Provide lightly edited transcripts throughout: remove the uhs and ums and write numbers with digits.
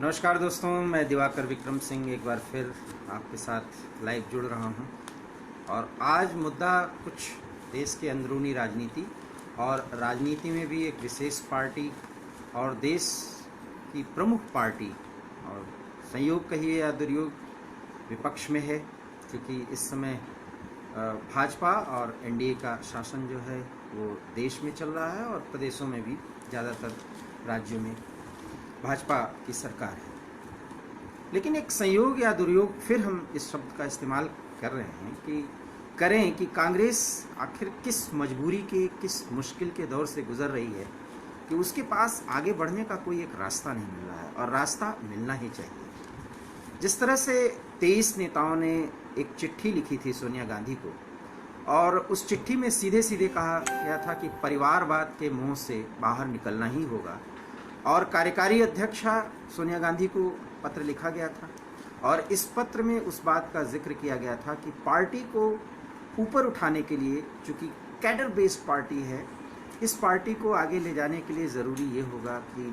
नमस्कार दोस्तों, मैं दिवाकर विक्रम सिंह एक बार फिर आपके साथ लाइव जुड़ रहा हूं। और आज मुद्दा कुछ देश के अंदरूनी राजनीति और राजनीति में भी एक विशेष पार्टी और देश की प्रमुख पार्टी और संयोग कहिए या दुर्योग विपक्ष में है, क्योंकि इस समय भाजपा और एनडीए का शासन जो है वो देश में चल रहा है और प्रदेशों में भी ज़्यादातर राज्यों में भाजपा की सरकार है। लेकिन एक संयोग या दुर्योग, फिर हम इस शब्द का इस्तेमाल कर रहे हैं कि कांग्रेस आखिर किस मजबूरी के, किस मुश्किल के दौर से गुजर रही है कि उसके पास आगे बढ़ने का कोई एक रास्ता नहीं मिल रहा है, और रास्ता मिलना ही चाहिए। जिस तरह से 23 नेताओं ने एक चिट्ठी लिखी थी सोनिया गांधी को, और उस चिट्ठी में सीधे सीधे कहा गया था कि परिवारवाद के मोह से बाहर निकलना ही होगा, और कार्यकारी अध्यक्षा सोनिया गांधी को पत्र लिखा गया था, और इस पत्र में उस बात का जिक्र किया गया था कि पार्टी को ऊपर उठाने के लिए, चूँकि कैडर बेस्ड पार्टी है, इस पार्टी को आगे ले जाने के लिए ज़रूरी ये होगा कि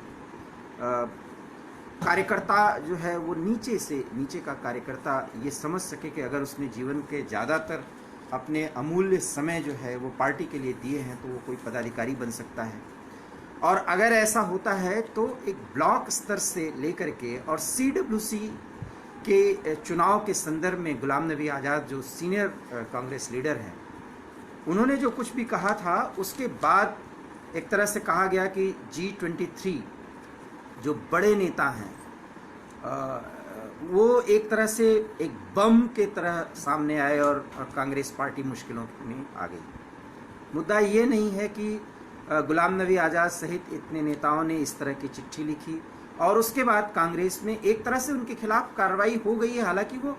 कार्यकर्ता जो है वो नीचे का कार्यकर्ता ये समझ सके कि अगर उसने जीवन के ज़्यादातर अपने अमूल्य समय जो है वो पार्टी के लिए दिए हैं तो वो कोई पदाधिकारी बन सकता है। और अगर ऐसा होता है तो एक ब्लॉक स्तर से लेकर के और सीडब्ल्यूसी के चुनाव के संदर्भ में गुलाम नबी आज़ाद जो सीनियर कांग्रेस लीडर हैं, उन्होंने जो कुछ भी कहा था उसके बाद एक तरह से कहा गया कि G23 जो बड़े नेता हैं वो एक तरह से एक बम के तरह सामने आए और कांग्रेस पार्टी मुश्किलों में आ गई। मुद्दा ये नहीं है कि गुलाम नबी आज़ाद सहित इतने नेताओं ने इस तरह की चिट्ठी लिखी और उसके बाद कांग्रेस में एक तरह से उनके खिलाफ कार्रवाई हो गई है, हालांकि वो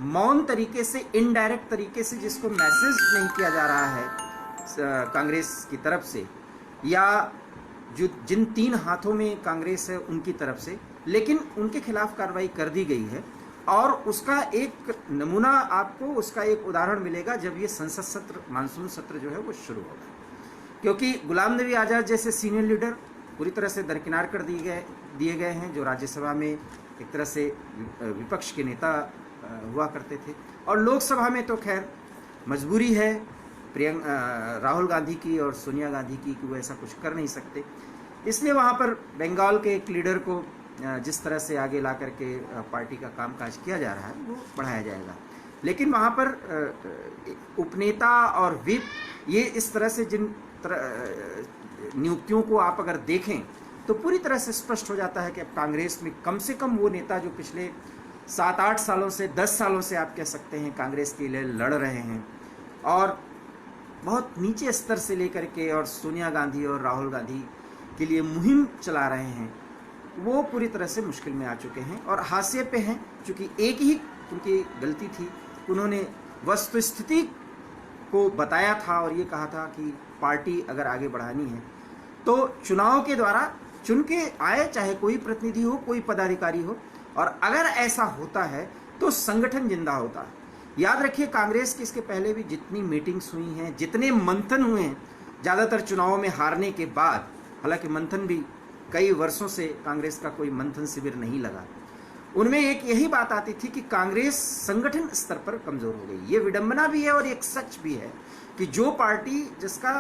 मौन तरीके से, इनडायरेक्ट तरीके से, जिसको मैसेज नहीं किया जा रहा है कांग्रेस की तरफ से या जो जिन 3 हाथों में कांग्रेस है उनकी तरफ से, लेकिन उनके खिलाफ कार्रवाई कर दी गई है। और उसका एक नमूना आपको, उसका एक उदाहरण मिलेगा जब ये संसद सत्र, मानसून सत्र जो है वो शुरू होगा, क्योंकि गुलाम नबी आज़ाद जैसे सीनियर लीडर पूरी तरह से दरकिनार कर दिए गए हैं, जो राज्यसभा में एक तरह से विपक्ष के नेता हुआ करते थे, और लोकसभा में तो खैर मजबूरी है राहुल गांधी की और सोनिया गांधी की कि वो ऐसा कुछ कर नहीं सकते, इसलिए वहाँ पर बंगाल के एक लीडर को जिस तरह से आगे ला करके पार्टी का कामकाज किया जा रहा है वो बढ़ाया जाएगा। लेकिन वहाँ पर उपनेता और विप, ये इस तरह से जिन नियुक्तियों को आप अगर देखें तो पूरी तरह से स्पष्ट हो जाता है कि अब कांग्रेस में कम से कम वो नेता जो पिछले 7-8 सालों से, 10 सालों से आप कह सकते हैं कांग्रेस के लिए लड़ रहे हैं और बहुत नीचे स्तर से लेकर के और सोनिया गांधी और राहुल गांधी के लिए मुहिम चला रहे हैं, वो पूरी तरह से मुश्किल में आ चुके हैं और हाशिए पे हैं। चूँकि एक ही उनकी गलती थी, उन्होंने वस्तुस्थिति को बताया था और ये कहा था कि पार्टी अगर आगे बढ़ानी है तो चुनाव के द्वारा चुन के आए, चाहे कोई प्रतिनिधि हो, कोई पदाधिकारी हो, और अगर ऐसा होता है तो संगठन जिंदा होता है। याद रखिए, कांग्रेस की इसके पहले भी जितनी मीटिंग्स हुई हैं, जितने मंथन हुए हैं, ज़्यादातर चुनावों में हारने के बाद, हालांकि मंथन भी कई वर्षों से कांग्रेस का कोई मंथन शिविर नहीं लगा, उनमें एक यही बात आती थी कि कांग्रेस संगठन स्तर पर कमजोर हो गई। ये विडंबना भी है और एक सच भी है कि जो पार्टी जिसका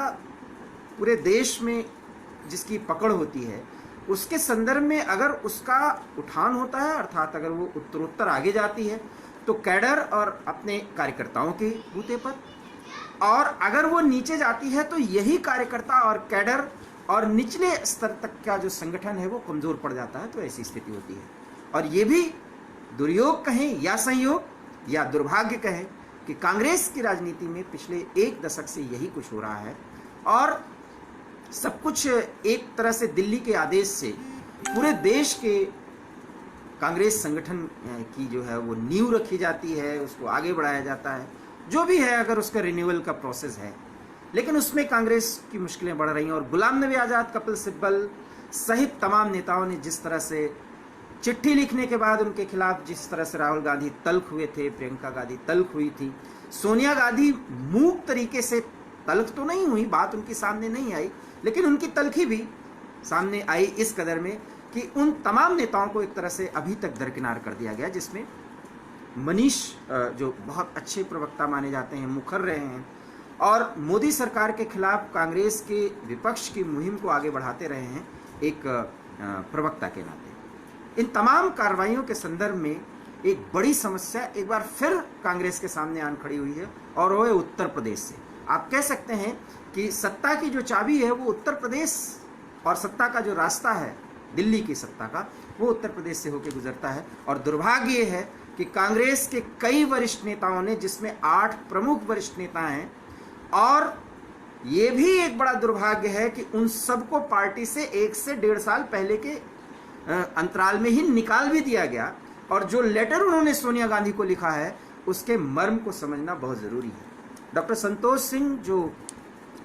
पूरे देश में जिसकी पकड़ होती है, उसके संदर्भ में अगर उसका उठान होता है, अर्थात अगर वो उत्तरोत्तर आगे जाती है, तो कैडर और अपने कार्यकर्ताओं के बूते पर, और अगर वो नीचे जाती है तो यही कार्यकर्ता और कैडर और निचले स्तर तक का जो संगठन है वो कमजोर पड़ जाता है। तो ऐसी स्थिति होती है, और ये भी दुर्योग कहें या संयोग या दुर्भाग्य कहें कि कांग्रेस की राजनीति में पिछले 1 दशक से यही कुछ हो रहा है, और सब कुछ एक तरह से दिल्ली के आदेश से पूरे देश के कांग्रेस संगठन की जो है वो नींव रखी जाती है, उसको आगे बढ़ाया जाता है, जो भी है, अगर उसका रिन्यूअल का प्रोसेस है, लेकिन उसमें कांग्रेस की मुश्किलें बढ़ रही हैं। और गुलाम नबी आज़ाद, कपिल सिब्बल सहित तमाम नेताओं ने जिस तरह से चिट्ठी लिखने के बाद उनके खिलाफ जिस तरह से राहुल गांधी तल्ख हुए थे, प्रियंका गांधी तल्ख हुई थी, सोनिया गांधी मूक तरीके से तल्ख तो नहीं हुई, बात उनके सामने नहीं आई, लेकिन उनकी तल्खी भी सामने आई इस कदर में कि उन तमाम नेताओं को एक तरह से अभी तक दरकिनार कर दिया गया, जिसमें मनीष जो बहुत अच्छे प्रवक्ता माने जाते हैं, मुखर रहे हैं और मोदी सरकार के खिलाफ कांग्रेस के विपक्ष की मुहिम को आगे बढ़ाते रहे हैं एक प्रवक्ता के नाते। इन तमाम कार्रवाइयों के संदर्भ में एक बड़ी समस्या एक बार फिर कांग्रेस के सामने आन खड़ी हुई है और वो है उत्तर प्रदेश से। आप कह सकते हैं कि सत्ता की जो चाबी है वो उत्तर प्रदेश, और सत्ता का जो रास्ता है दिल्ली की सत्ता का, वो उत्तर प्रदेश से होकर गुजरता है। और दुर्भाग्य ये है कि कांग्रेस के कई वरिष्ठ नेताओं ने, जिसमें 8 प्रमुख वरिष्ठ नेता हैं, और ये भी एक बड़ा दुर्भाग्य है कि उन सबको पार्टी से 1 से 1.5 साल पहले के अंतराल में ही निकाल भी दिया गया। और जो लेटर उन्होंने सोनिया गांधी को लिखा है उसके मर्म को समझना बहुत जरूरी है। डॉक्टर संतोष सिंह जो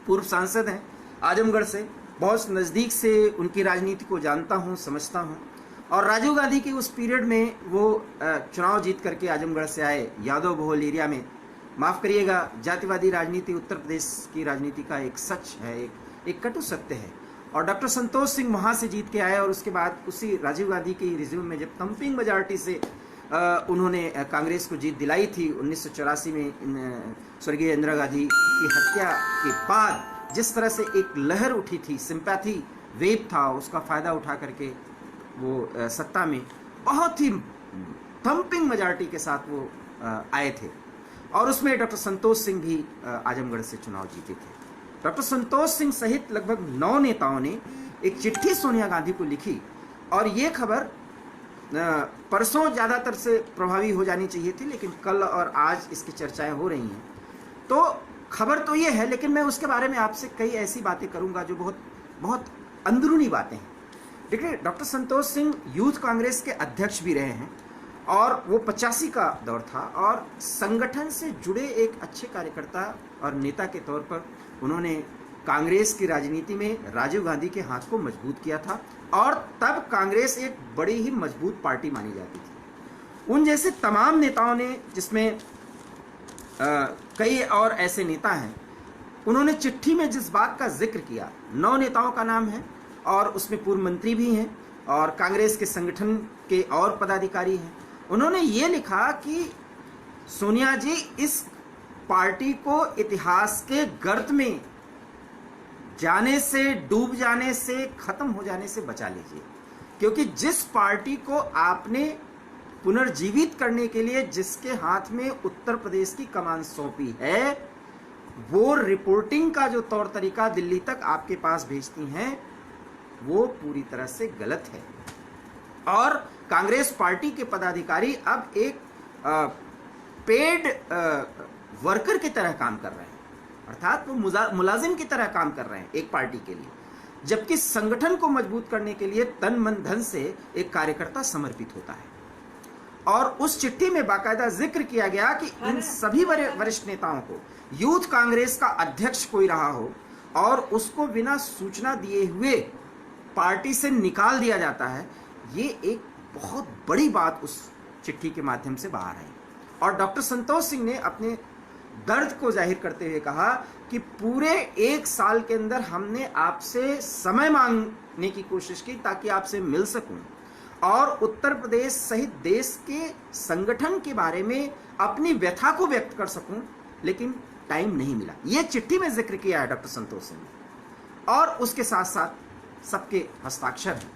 पूर्व सांसद हैं आजमगढ़ से, बहुत नज़दीक से उनकी राजनीति को जानता हूँ, समझता हूँ। और राजीव गांधी की उस पीरियड में वो चुनाव जीत करके आजमगढ़ से आए, यादव बहुल एरिया में। माफ़ करिएगा, जातिवादी राजनीति उत्तर प्रदेश की राजनीति का एक सच है, एक कटु सत्य है। और डॉक्टर संतोष सिंह वहाँ से जीत के आए और उसके बाद उसी राजीव गांधी की रिज्यूम में जब थम्पिंग मेजॉरिटी से उन्होंने कांग्रेस को जीत दिलाई थी 1984 में स्वर्गीय इंदिरा गांधी की हत्या के बाद, जिस तरह से एक लहर उठी थी, सिंपैथी वेव था, उसका फ़ायदा उठा करके वो सत्ता में बहुत ही थम्पिंग मेजॉरिटी के साथ वो आए थे। और उसमें डॉक्टर संतोष सिंह भी आजमगढ़ से चुनाव जीते थे। डॉक्टर संतोष सिंह सहित लगभग 9 नेताओं ने एक चिट्ठी सोनिया गांधी को लिखी, और ये खबर परसों ज़्यादातर से प्रभावी हो जानी चाहिए थी, लेकिन कल और आज इसकी चर्चाएं हो रही हैं। तो खबर तो ये है, लेकिन मैं उसके बारे में आपसे कई ऐसी बातें करूंगा जो बहुत बहुत अंदरूनी बातें हैं। देखिए, डॉक्टर संतोष सिंह यूथ कांग्रेस के अध्यक्ष भी रहे हैं और वो 85 का दौर था, और संगठन से जुड़े एक अच्छे कार्यकर्ता और नेता के तौर पर उन्होंने कांग्रेस की राजनीति में राजीव गांधी के हाथ को मजबूत किया था, और तब कांग्रेस एक बड़ी ही मजबूत पार्टी मानी जाती थी। उन जैसे तमाम नेताओं ने, जिसमें कई और ऐसे नेता हैं, उन्होंने चिट्ठी में जिस बात का जिक्र किया, 9 नेताओं का नाम है और उसमें पूर्व मंत्री भी हैं और कांग्रेस के संगठन के और पदाधिकारी हैं। उन्होंने ये लिखा कि सोनिया जी, इस पार्टी को इतिहास के गर्त में जाने से, डूब जाने से, खत्म हो जाने से बचा लीजिए, क्योंकि जिस पार्टी को आपने पुनर्जीवित करने के लिए जिसके हाथ में उत्तर प्रदेश की कमान सौंपी है, वो रिपोर्टिंग का जो तौर तरीका दिल्ली तक आपके पास भेजती हैं, वो पूरी तरह से गलत है। और कांग्रेस पार्टी के पदाधिकारी अब एक पेड वर्कर की तरह काम कर रहे हैं, अर्थात वो मुलाजिम की तरह काम कर रहे हैं एक पार्टी के लिए, जबकि संगठन को मजबूत करने के लिए तन मन धन से एक कार्यकर्ता समर्पित होता है। और उस चिट्ठी में बाकायदा जिक्र किया गया कि इन सभी वरिष्ठ नेताओं को यूथ कांग्रेस का अध्यक्ष कोई रहा हो और उसको बिना सूचना दिए हुए पार्टी से निकाल दिया जाता है, ये एक बहुत बड़ी बात उस चिट्ठी के माध्यम से बाहर आई। और डॉक्टर संतोष सिंह ने अपने दर्द को जाहिर करते हुए कहा कि पूरे 1 साल के अंदर हमने आपसे समय मांगने की कोशिश की ताकि आपसे मिल सकूं और उत्तर प्रदेश सहित देश के संगठन के बारे में अपनी व्यथा को व्यक्त कर सकूं, लेकिन टाइम नहीं मिला। यह चिट्ठी में जिक्र किया है डॉक्टर संतोष सिंह ने, और उसके साथ साथ सबके हस्ताक्षर हैं।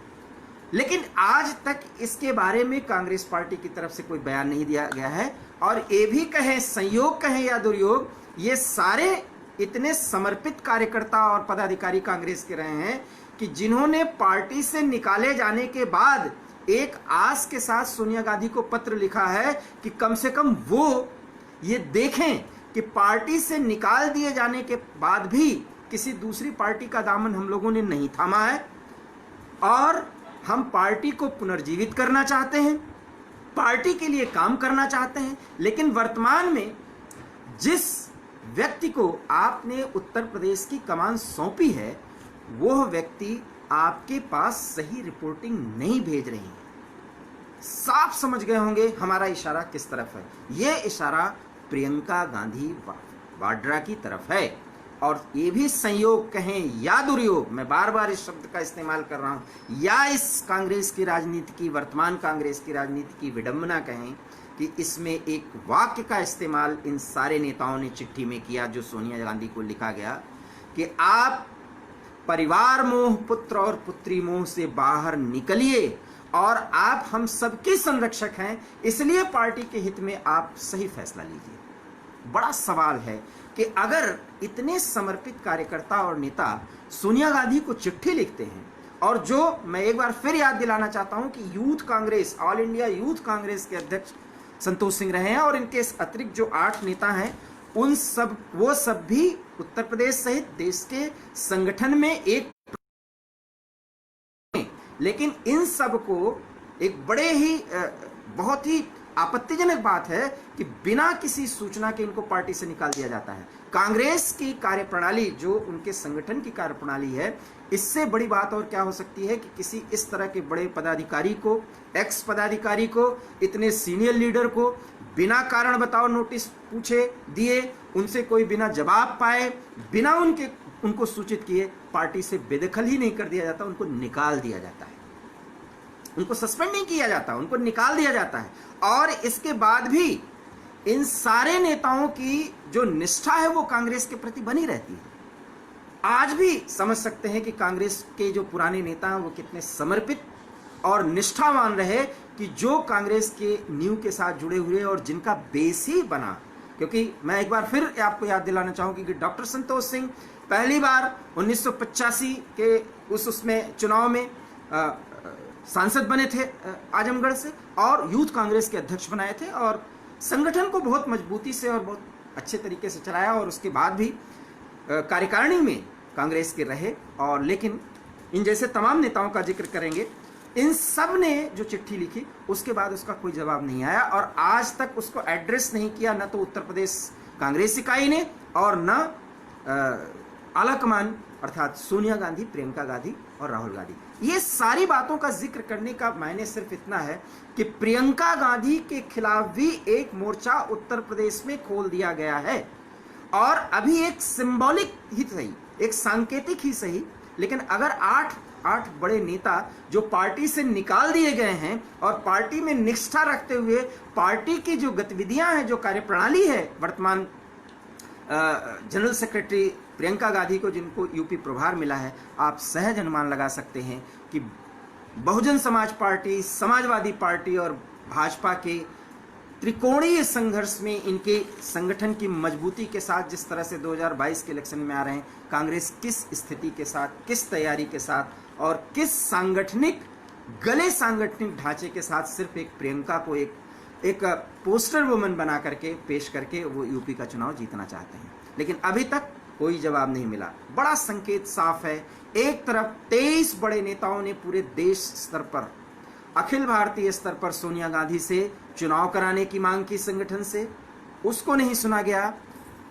लेकिन आज तक इसके बारे में कांग्रेस पार्टी की तरफ से कोई बयान नहीं दिया गया है। और ये भी कहें, संयोग कहें या दुर्योग, ये सारे इतने समर्पित कार्यकर्ता और पदाधिकारी कांग्रेस के रहे हैं कि जिन्होंने पार्टी से निकाले जाने के बाद एक आस के साथ सोनिया गांधी को पत्र लिखा है कि कम से कम वो ये देखें कि पार्टी से निकाल दिए जाने के बाद भी किसी दूसरी पार्टी का दामन हम लोगों ने नहीं थामा है, और हम पार्टी को पुनर्जीवित करना चाहते हैं, पार्टी के लिए काम करना चाहते हैं। लेकिन वर्तमान में जिस व्यक्ति को आपने उत्तर प्रदेश की कमान सौंपी है, वह व्यक्ति आपके पास सही रिपोर्टिंग नहीं भेज रही है। साफ समझ गए होंगे हमारा इशारा किस तरफ है। यह इशारा प्रियंका गांधी वाड्रा की तरफ है। और ये भी संयोग कहें या दुर्योग, मैं बार बार इस शब्द का इस्तेमाल कर रहा हूं, या इस कांग्रेस की राजनीति की, वर्तमान कांग्रेस की राजनीति की विडंबना कहें कि इसमें एक वाक्य का इस्तेमाल इन सारे नेताओं ने चिट्ठी में किया जो सोनिया गांधी को लिखा गया कि आप परिवार मोह, पुत्र और पुत्री मोह से बाहर निकलिए और आप हम सबके संरक्षक हैं, इसलिए पार्टी के हित में आप सही फैसला लीजिए। बड़ा सवाल है कि अगर इतने समर्पित कार्यकर्ता और नेता सोनिया गांधी को चिट्ठी लिखते हैं, और जो मैं एक बार फिर याद दिलाना चाहता हूं कि youth Congress, all India youth Congress के अध्यक्ष संतोष सिंह रहे हैं और इनके अतिरिक्त जो 8 नेता हैं वो सब भी उत्तर प्रदेश सहित देश के संगठन में एक, लेकिन इन सब को एक बड़े ही बहुत ही आपत्तिजनक बात है कि बिना किसी सूचना के इनको पार्टी से निकाल दिया जाता है। कांग्रेस की कार्यप्रणाली, जो उनके संगठन की कार्यप्रणाली है, इससे बड़ी बात और क्या हो सकती है कि किसी इस तरह के बड़े पदाधिकारी को, एक्स पदाधिकारी को, इतने सीनियर लीडर को बिना कारण बताओ नोटिस पूछे दिए, उनसे कोई बिना जवाब पाए, बिना उनको सूचित किए पार्टी से बेदखल ही नहीं कर दिया जाता, उनको निकाल दिया जाता है, उनको सस्पेंड नहीं किया जाता, उनको निकाल दिया जाता है। और इसके बाद भी इन सारे नेताओं की जो निष्ठा है वो कांग्रेस के प्रति बनी रहती है। आज भी समझ सकते हैं कि कांग्रेस के जो पुराने नेता हैं वो कितने समर्पित और निष्ठावान रहे कि जो कांग्रेस के नींव के साथ जुड़े हुए और जिनका बेस ही बना। क्योंकि मैं एक बार फिर आपको याद दिलाना चाहूंगी कि डॉक्टर संतोष सिंह पहली बार 1985 के उसमें चुनाव में सांसद बने थे आजमगढ़ से, और यूथ कांग्रेस के अध्यक्ष बनाए थे और संगठन को बहुत मजबूती से और बहुत अच्छे तरीके से चलाया, और उसके बाद भी कार्यकारिणी में कांग्रेस के रहे। और लेकिन इन जैसे तमाम नेताओं का जिक्र करेंगे, इन सब ने जो चिट्ठी लिखी उसके बाद उसका कोई जवाब नहीं आया और आज तक उसको एड्रेस नहीं किया, न तो उत्तर प्रदेश कांग्रेस इकाई ने और न आलाकमान अर्थात सोनिया गांधी, प्रियंका गांधी और राहुल गांधी। ये सारी बातों का जिक्र करने का मायने सिर्फ इतना है कि प्रियंका गांधी के खिलाफ भी एक मोर्चा उत्तर प्रदेश में खोल दिया गया है, और अभी एक सिंबॉलिक ही सही, एक सांकेतिक ही सही, लेकिन अगर आठ बड़े नेता जो पार्टी से निकाल दिए गए हैं और पार्टी में निष्ठा रखते हुए पार्टी की जो गतिविधियां हैं, जो कार्यप्रणाली है, वर्तमान जनरल सेक्रेटरी प्रियंका गांधी को जिनको यूपी प्रभार मिला है, आप सहज अनुमान लगा सकते हैं कि बहुजन समाज पार्टी, समाजवादी पार्टी और भाजपा के त्रिकोणीय संघर्ष में इनके संगठन की मजबूती के साथ जिस तरह से 2022 के इलेक्शन में आ रहे हैं, कांग्रेस किस स्थिति के साथ, किस तैयारी के साथ और किस सांगठनिक ढांचे के साथ सिर्फ एक प्रियंका को एक पोस्टर वुमन बना करके पेश करके वो यूपी का चुनाव जीतना चाहते हैं। लेकिन अभी तक कोई जवाब नहीं मिला। बड़ा संकेत साफ है, एक तरफ 23 बड़े नेताओं ने पूरे देश स्तर पर, अखिल भारतीय स्तर पर सोनिया गांधी से चुनाव कराने की मांग की संगठन से, उसको नहीं सुना गया।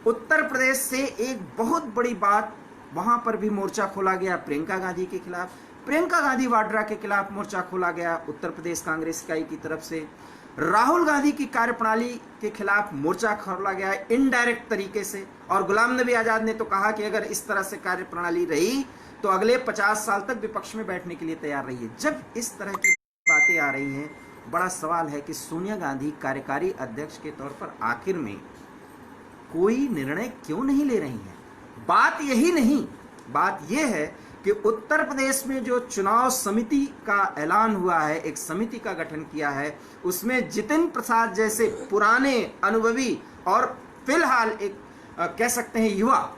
उत्तर प्रदेश से एक बहुत बड़ी बात, वहां पर भी मोर्चा खोला गया प्रियंका गांधी के खिलाफ, प्रियंका गांधी वाड्रा के खिलाफ मोर्चा खोला गया उत्तर प्रदेश कांग्रेस इकाई की तरफ से, राहुल गांधी की कार्यप्रणाली के खिलाफ मोर्चा खोला गया इनडायरेक्ट तरीके से, और गुलाम नबी आजाद ने तो कहा कि अगर इस तरह से कार्यप्रणाली रही तो अगले 50 साल तक विपक्ष में बैठने के लिए तैयार रही है। जब इस तरह की बातें आ रही हैं, बड़ा सवाल है कि सोनिया गांधी कार्यकारी अध्यक्ष के तौर पर आखिर में कोई निर्णय क्यों नहीं ले रही हैं। बात यही नहीं, बात यह है कि उत्तर प्रदेश में जो चुनाव समिति का ऐलान हुआ है, एक समिति का गठन किया है, उसमें जितिन प्रसाद जैसे पुराने अनुभवी और फिलहाल एक कह सकते हैं युवा,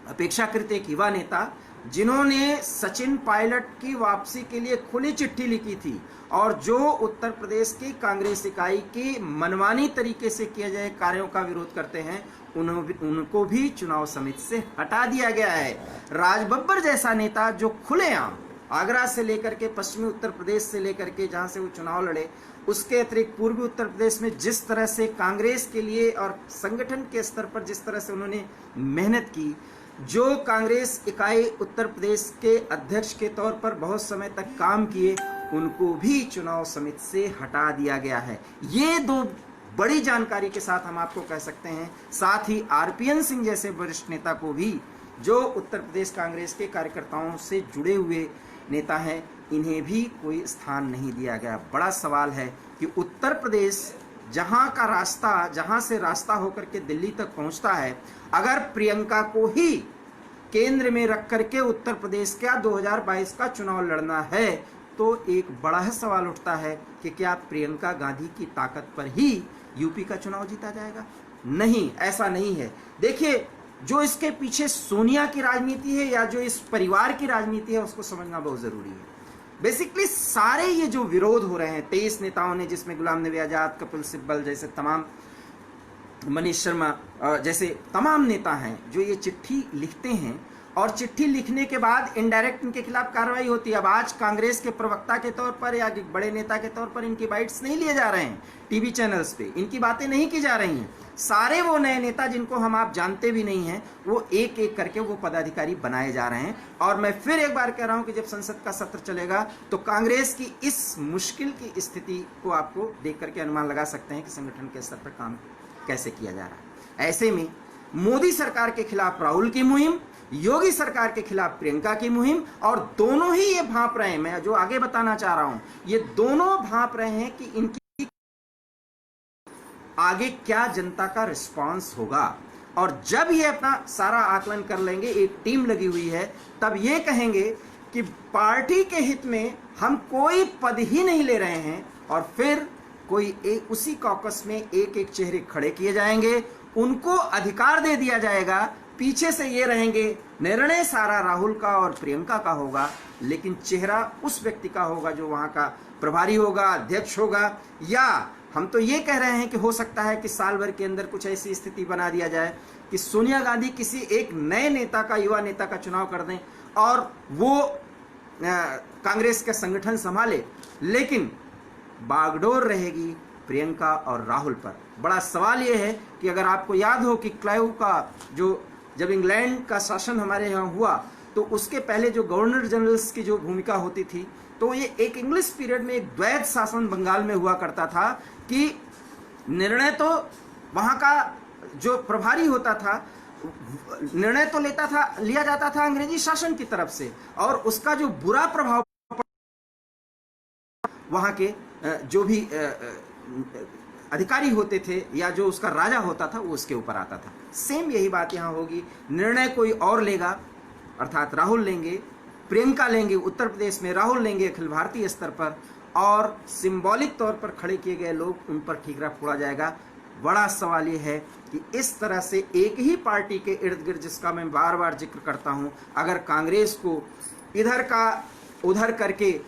अपेक्षाकृत एक युवा नेता, जिन्होंने सचिन पायलट की वापसी के लिए खुली चिट्ठी लिखी थी और जो उत्तर प्रदेश की कांग्रेस इकाई की मनमानी तरीके से किए गए कार्यों का विरोध करते हैं, उनको भी चुनाव समिति से हटा दिया गया है। राज बब्बर जैसा नेता जो खुलेआम आगरा से लेकर के पश्चिमी उत्तर प्रदेश से लेकर के जहां से वो चुनाव लड़े, उसके अतिरिक्त पूर्वी उत्तर प्रदेश में जिस तरह से कांग्रेस के लिए और संगठन के स्तर पर जिस तरह से उन्होंने मेहनत की, जो कांग्रेस इकाई उत्तर प्रदेश के अध्यक्ष के तौर पर बहुत समय तक काम किए, उनको भी चुनाव समिति से हटा दिया गया है। ये दो बड़ी जानकारी के साथ हम आपको कह सकते हैं, साथ ही आरपीएन सिंह जैसे वरिष्ठ नेता को भी जो उत्तर प्रदेश कांग्रेस के कार्यकर्ताओं से जुड़े हुए नेता हैं, इन्हें भी कोई स्थान नहीं दिया गया। बड़ा सवाल है कि उत्तर प्रदेश जहां से रास्ता होकर के दिल्ली तक पहुंचता है, अगर प्रियंका को ही केंद्र में रख करके उत्तर प्रदेश का 2022 का चुनाव लड़ना है, तो एक बड़ा सवाल उठता है कि क्या प्रियंका गांधी की ताकत पर ही यूपी का चुनाव जीता जाएगा? नहीं, ऐसा नहीं है। देखिए, जो इसके पीछे सोनिया की राजनीति है या जो इस परिवार की राजनीति है, उसको समझना बहुत जरूरी है। बेसिकली सारे ये जो विरोध हो रहे हैं 23 नेताओं ने, जिसमें गुलाम नबी आजाद, कपिल सिब्बल जैसे तमाम, मनीष शर्मा जैसे तमाम नेता हैं, जो ये चिट्ठी लिखते हैं और चिट्ठी लिखने के बाद इनडायरेक्ट इनके खिलाफ कार्रवाई होती है। अब आज कांग्रेस के प्रवक्ता के तौर पर या बड़े नेता के तौर पर इनकी बाइट्स नहीं लिए जा रहे हैं, टीवी चैनल्स पे इनकी बातें नहीं की जा रही हैं। सारे वो नए नेता जिनको हम आप जानते भी नहीं हैं, वो एक एक करके वो पदाधिकारी बनाए जा रहे हैं। और मैं फिर एक बार कह रहा हूं कि जब संसद का सत्र चलेगा तो कांग्रेस की इस मुश्किल की स्थिति को आपको देख करके अनुमान लगा सकते हैं कि संगठन के स्तर पर काम कैसे किया जा रहा है। ऐसे में मोदी सरकार के खिलाफ राहुल की मुहिम, योगी सरकार के खिलाफ प्रियंका की मुहिम, और दोनों ही ये भांप रहे हैं, मैं जो आगे बताना चाह रहा हूं, ये दोनों भांप रहे हैं कि इनकी आगे क्या जनता का रिस्पांस होगा। और जब ये अपना सारा आकलन कर लेंगे, एक टीम लगी हुई है, तब ये कहेंगे कि पार्टी के हित में हम कोई पद ही नहीं ले रहे हैं, और फिर कोई उसी कॉकस में एक एक चेहरे खड़े किए जाएंगे, उनको अधिकार दे दिया जाएगा। पीछे से ये रहेंगे, निर्णय सारा राहुल का और प्रियंका का होगा, लेकिन चेहरा उस व्यक्ति का होगा जो वहां का प्रभारी होगा, अध्यक्ष होगा। या हम तो ये कह रहे हैं कि हो सकता है कि साल भर के अंदर कुछ ऐसी स्थिति बना दिया जाए कि सोनिया गांधी किसी एक नए नेता का, युवा नेता का चुनाव कर दें और वो कांग्रेस का संगठन संभाले, लेकिन बागडोर रहेगी प्रियंका और राहुल पर। बड़ा सवाल यह है कि अगर आपको याद हो कि क्लाइव का जब इंग्लैंड का शासन हमारे यहाँ हुआ, तो उसके पहले जो गवर्नर जनरल्स की जो भूमिका होती थी, तो ये एक इंग्लिश पीरियड में एक द्वैत शासन बंगाल में हुआ करता था कि निर्णय तो वहाँ का जो प्रभारी होता था, निर्णय तो लिया जाता था अंग्रेजी शासन की तरफ से, और उसका जो बुरा प्रभाव वहाँ के जो भी अधिकारी होते थे या जो उसका राजा होता था, वो उसके ऊपर आता था। सेम यही बात यहाँ होगी। निर्णय कोई और लेगा, अर्थात राहुल लेंगे, प्रियंका लेंगे उत्तर प्रदेश में, राहुल लेंगे अखिल भारतीय स्तर पर, और सिंबॉलिक तौर पर खड़े किए गए लोग, उन पर ठीकरा फोड़ा जाएगा। बड़ा सवाल ये है कि इस तरह से एक ही पार्टी के इर्द गिर्द, जिसका मैं बार बार जिक्र करता हूं, अगर कांग्रेस को इधर का उधर करके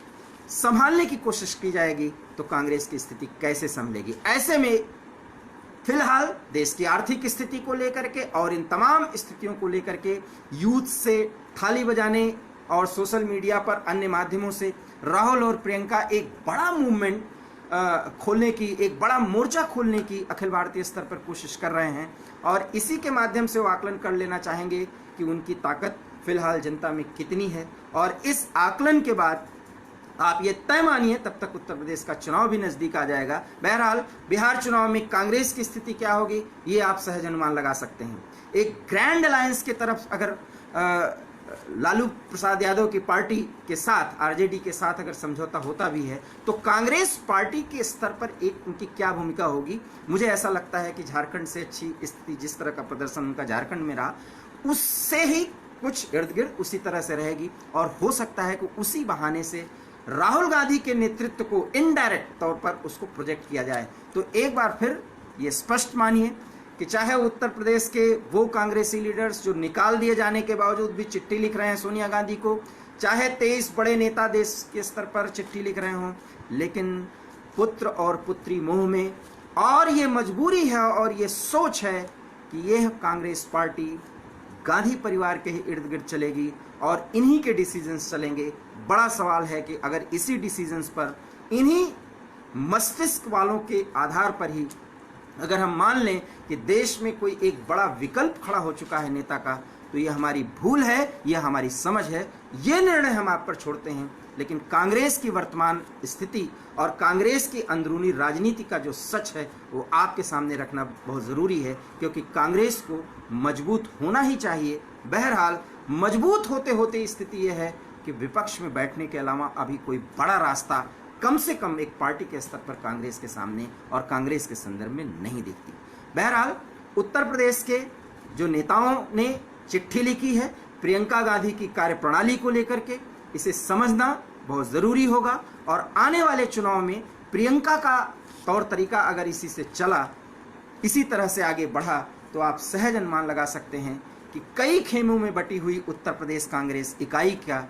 संभालने की कोशिश की जाएगी तो कांग्रेस की स्थिति कैसे संभलेगी। ऐसे में फिलहाल देश की आर्थिक स्थिति को लेकर के और इन तमाम स्थितियों को लेकर के यूथ से थाली बजाने और सोशल मीडिया पर अन्य माध्यमों से राहुल और प्रियंका एक बड़ा मूवमेंट खोलने की, एक बड़ा मोर्चा खोलने की अखिल भारतीय स्तर पर कोशिश कर रहे हैं, और इसी के माध्यम से वो आकलन कर लेना चाहेंगे कि उनकी ताकत फिलहाल जनता में कितनी है। और इस आकलन के बाद आप ये तय मानिए, तब तक उत्तर प्रदेश का चुनाव भी नजदीक आ जाएगा। बहरहाल बिहार चुनाव में कांग्रेस की स्थिति क्या होगी, ये आप सहज अनुमान लगा सकते हैं। एक ग्रैंड अलायंस की तरफ अगर लालू प्रसाद यादव की पार्टी के साथ, आरजेडी के साथ अगर समझौता होता भी है, तो कांग्रेस पार्टी के स्तर पर एक उनकी क्या भूमिका होगी। मुझे ऐसा लगता है कि झारखंड से अच्छी स्थिति, जिस तरह का प्रदर्शन उनका झारखंड में रहा, उससे ही कुछ इर्द गिर्द उसी तरह से रहेगी। और हो सकता है कि उसी बहाने से राहुल गांधी के नेतृत्व को इनडायरेक्ट तौर पर उसको प्रोजेक्ट किया जाए। तो एक बार फिर ये स्पष्ट मानिए कि चाहे उत्तर प्रदेश के वो कांग्रेसी लीडर्स जो निकाल दिए जाने के बावजूद भी चिट्ठी लिख रहे हैं सोनिया गांधी को, चाहे 23 बड़े नेता देश के स्तर पर चिट्ठी लिख रहे हों, लेकिन पुत्र और पुत्री मोह में, और ये मजबूरी है और ये सोच है कि यह कांग्रेस पार्टी गांधी परिवार के ही इर्द गिर्द चलेगी और इन्हीं के डिसीजंस चलेंगे। बड़ा सवाल है कि अगर इसी डिसीजंस पर, इन्हीं मस्तिष्क वालों के आधार पर ही अगर हम मान लें कि देश में कोई एक बड़ा विकल्प खड़ा हो चुका है नेता का, तो यह हमारी भूल है, यह हमारी समझ है। ये निर्णय हम आप पर छोड़ते हैं लेकिन कांग्रेस की वर्तमान स्थिति और कांग्रेस की अंदरूनी राजनीति का जो सच है वो आपके सामने रखना बहुत ज़रूरी है, क्योंकि कांग्रेस को मजबूत होना ही चाहिए। बहरहाल मजबूत होते होते स्थिति यह है कि विपक्ष में बैठने के अलावा अभी कोई बड़ा रास्ता कम से कम एक पार्टी के स्तर पर कांग्रेस के सामने और कांग्रेस के संदर्भ में नहीं दिखती। बहरहाल उत्तर प्रदेश के जो नेताओं ने चिट्ठी लिखी है प्रियंका गांधी की कार्यप्रणाली को लेकर के, इसे समझना बहुत ज़रूरी होगा और आने वाले चुनाव में प्रियंका का तौर तरीका अगर इसी से चला, इसी तरह से आगे बढ़ा, तो आप सहज अनुमान लगा सकते हैं कि कई खेमों में बटी हुई उत्तर प्रदेश कांग्रेस इकाई का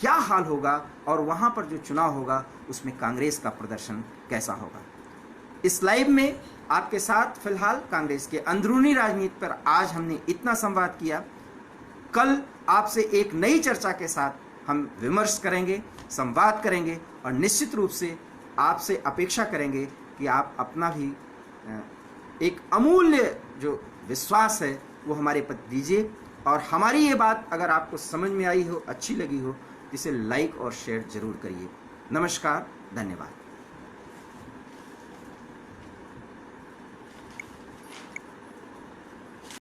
क्या हाल होगा और वहां पर जो चुनाव होगा उसमें कांग्रेस का प्रदर्शन कैसा होगा। इस लाइव में आपके साथ फिलहाल कांग्रेस के अंदरूनी राजनीति पर आज हमने इतना संवाद किया। कल आपसे एक नई चर्चा के साथ हम विमर्श करेंगे, संवाद करेंगे और निश्चित रूप से आपसे अपेक्षा करेंगे कि आप अपना भी एक अमूल्य जो विश्वास है वो हमारे प्रति दीजिए। और हमारी ये बात अगर आपको समझ में आई हो, अच्छी लगी हो, इसे लाइक और शेयर जरूर करिए। नमस्कार, धन्यवाद।